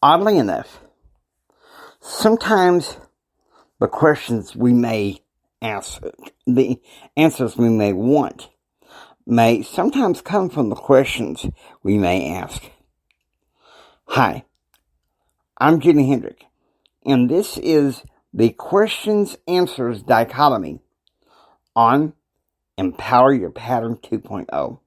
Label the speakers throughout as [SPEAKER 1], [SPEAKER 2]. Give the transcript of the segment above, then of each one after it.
[SPEAKER 1] Oddly enough, sometimes the questions we may ask, the answers we may want, may sometimes come from the questions we may ask. Hi, I'm Jimmy Hendrick, and this is the Questions Answers Dichotomy on Empower Your Pattern 2.0.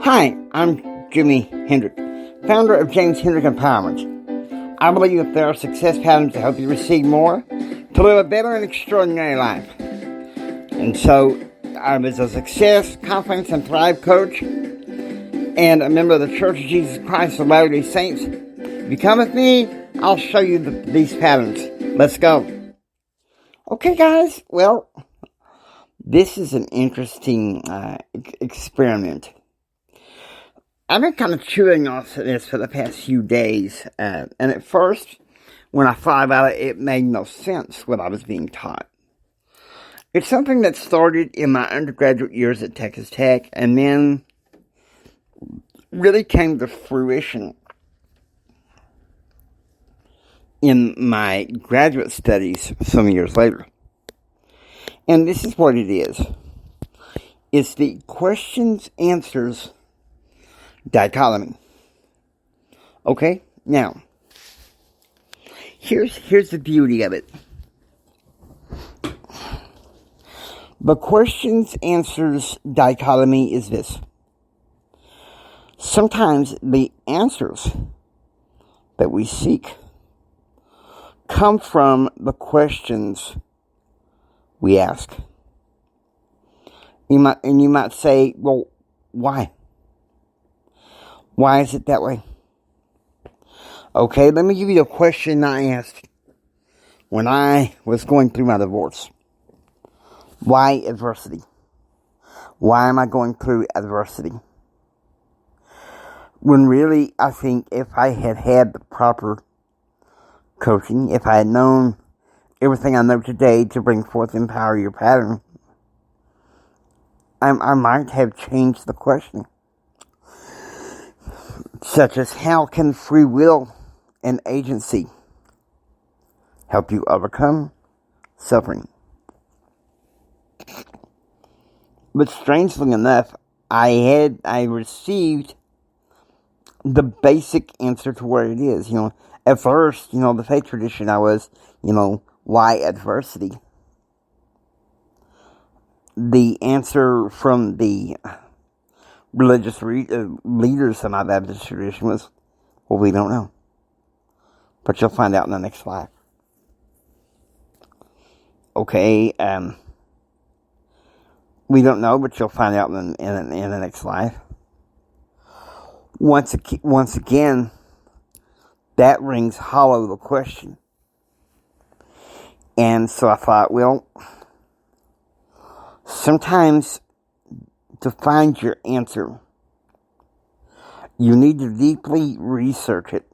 [SPEAKER 1] Hi, I'm Jimmy Hendrick, founder of James Hendrick Empowerment. I believe that there are success patterns to help you receive more, to live a better and extraordinary life. And so, I was a success, confidence, and thrive coach, and a member of the Church of Jesus Christ of Latter-day Saints. If you come with me, I'll show you these patterns. Let's go. Okay, guys, well, this is an interesting experiment. I've been kind of chewing on this for the past few days, and at first, when I thought about it, it made no sense what I was being taught. It's something that started in my undergraduate years at Texas Tech, and then really came to fruition in my graduate studies some years later. And this is what it is. It's the questions, answers, dichotomy. Okay? Now, here's the beauty of it. The questions, answers, dichotomy is this. Sometimes the answers that we seek come from the questions we ask. You might say, well, why? Why is it that way? Okay, let me give you a question I asked when I was going through my divorce. Why adversity? Why am I going through adversity? When really, I think if I had had the proper coaching, if I had known everything I know today to bring forth Empower Your Pattern, I might have changed the question. Such as, how can free will and agency help you overcome suffering? But strangely enough, I received the basic answer to what it is. At first, the faith tradition I was, why adversity? The answer from the religious leaders of my Baptist tradition was, well, we don't know. But you'll find out in the next life. Okay, we don't know, but you'll find out in the next life. Once again, that rings hollow, the question. And so I thought, well, sometimes to find your answer, you need to deeply research it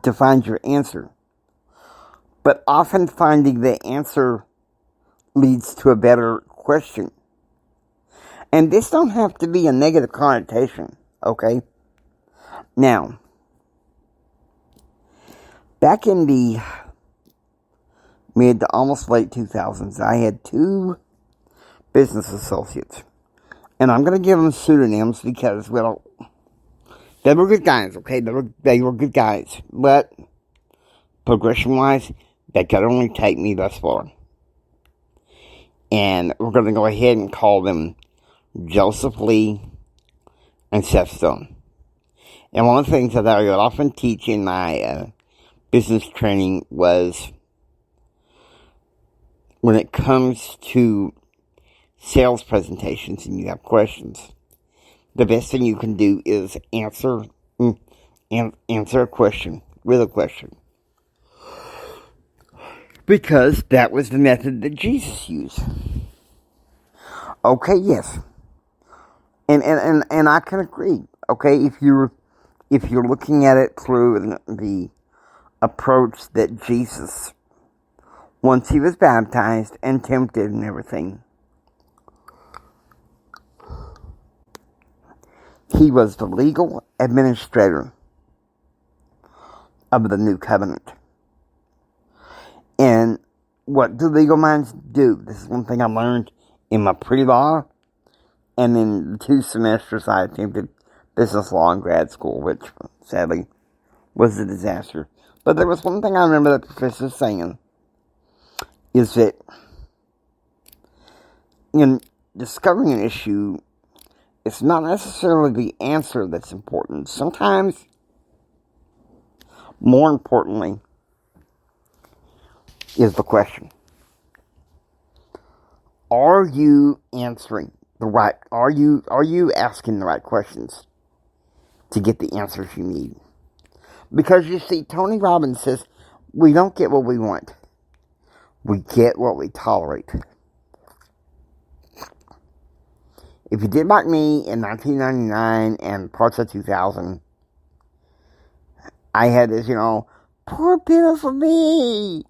[SPEAKER 1] to find your answer. But often finding the answer leads to a better question. And this don't have to be a negative connotation, okay? Now, back in the mid to almost late 2000s, I had two business associates. And I'm going to give them pseudonyms because, well, they were good guys, okay? They were good guys. But, progression-wise, they could only take me thus far. And we're going to go ahead and call them Joseph Lee and Seth Stone. And one of the things that I would often teach in my business training was, when it comes to sales presentations and you have questions, the best thing you can do is answer a question with a question. Because that was the method that Jesus used. Okay, yes. And I can agree. Okay, if you're looking at it through the approach that Jesus, once he was baptized and tempted and everything, He was the legal administrator of the new covenant. And what do legal minds do? This is one thing I learned in my pre-law and in the 2 semesters I attended business law in grad school, which sadly was a disaster. But there was one thing I remember the professor saying, is that in discovering an issue, it's not necessarily the answer that's important. Sometimes, more importantly, is the question. Are you answering the right, are you asking the right questions to get the answers you need? Because you see, Tony Robbins says, we don't get what we want. We get what we tolerate. If you did like me in 1999 and parts of 2000, I had this, poor pitiful me.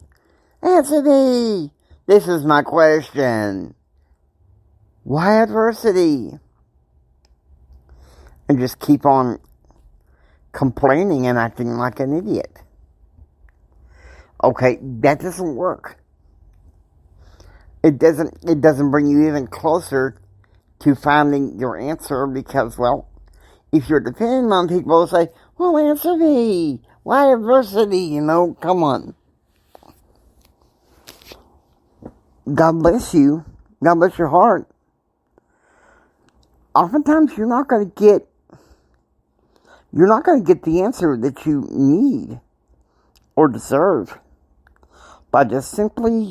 [SPEAKER 1] Answer me. This is my question. Why adversity? And just keep on complaining and acting like an idiot. Okay, that doesn't work. It doesn't bring you even closer to finding your answer because, well, if you're depending on people to say, well, answer me. Why adversity? Come on. God bless you. God bless your heart. Oftentimes you're not going to get the answer that you need or deserve by just simply,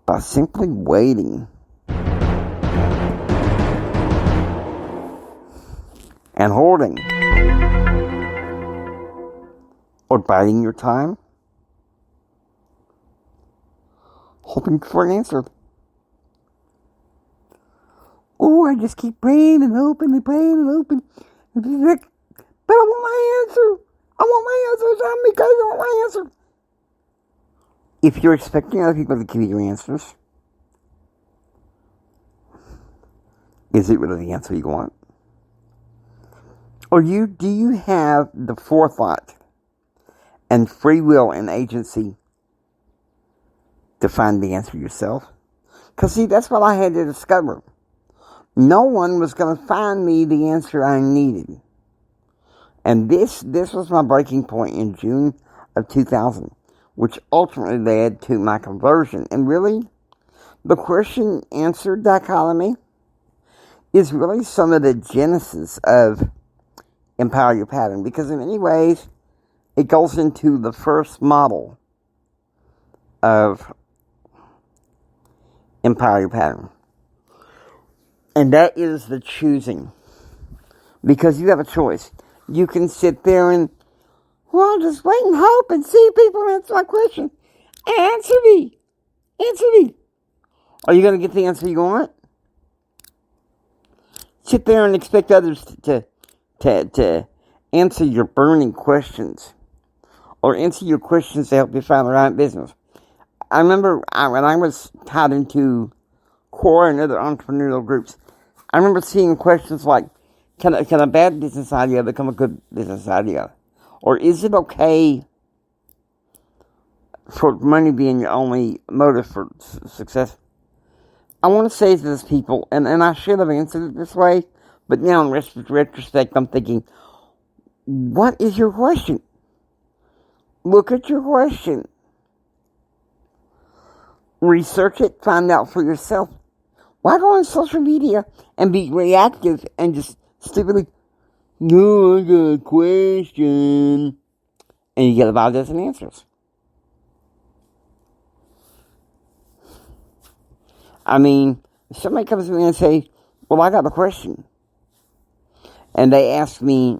[SPEAKER 1] by simply waiting and holding or biding your time, hoping for an answer. Oh, I just keep praying and hoping and praying and hoping. But I want my answer. I want my answer. Tell me because I want my answer. If you're expecting other people to give you your answers, is it really the answer you want? Or do you have the forethought and free will and agency to find the answer yourself? Because see, that's what I had to discover. No one was going to find me the answer I needed. And this was my breaking point in June of 2000, which ultimately led to my conversion. And really, the question-answer dichotomy is really some of the genesis of Empower Your Pattern. Because in many ways, it goes into the first model of Empower Your Pattern. And that is the choosing. Because you have a choice. You can sit there and, well, just wait and hope and see if people answer my question. Answer me. Answer me. Are you going to get the answer you want? Sit there and expect others to answer your burning questions. Or answer your questions to help you find the right business. I remember when I was tied into CORE and other entrepreneurial groups, I remember seeing questions like, can a bad business idea become a good business idea? Or is it okay for money being your only motive for success? I want to say to these people, and I should have answered it this way, but now in retrospect, I'm thinking, what is your question? Look at your question. Research it, find out for yourself. Why go on social media and be reactive and just stupidly, no, I got a question, and you get about a dozen answers? I mean, if somebody comes to me and say, well, I got a question, and they ask me,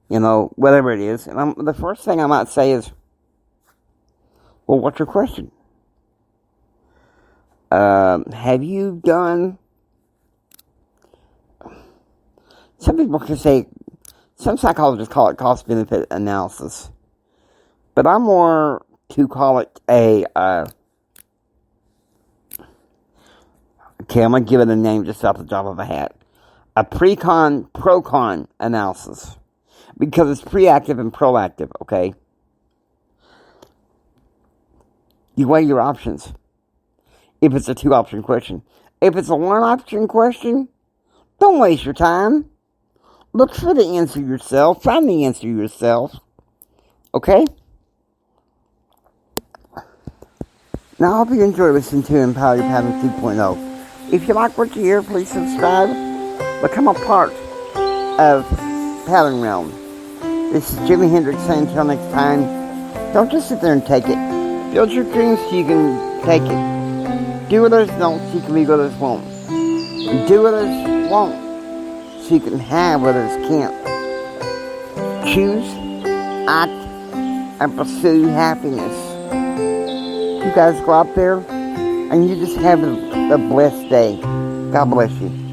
[SPEAKER 1] whatever it is, and the first thing I might say is, well, what's your question? Have you done, some people can say, some psychologists call it cost-benefit analysis, but I'm more to call it Okay, I'm going to give it a name just off the top of a hat. A pre-con, pro-con analysis. Because it's pre-active and proactive, okay? You weigh your options. If it's a 2-option question. If it's a 1-option question, don't waste your time. Look for the answer yourself. Find the answer yourself. Okay? Now, I hope you enjoy listening to Empower Your Pattern 2.0. If you like what you hear, please subscribe. Become a part of Pattern Realm. This is Jimi Hendrix saying until next time, don't just sit there and take it. Build your dreams so you can take it. Do what others don't so you can be what others won't. And do what others won't so you can have what others can't. Choose, act, and pursue happiness. You guys go out there and you just have a blessed day. God bless you.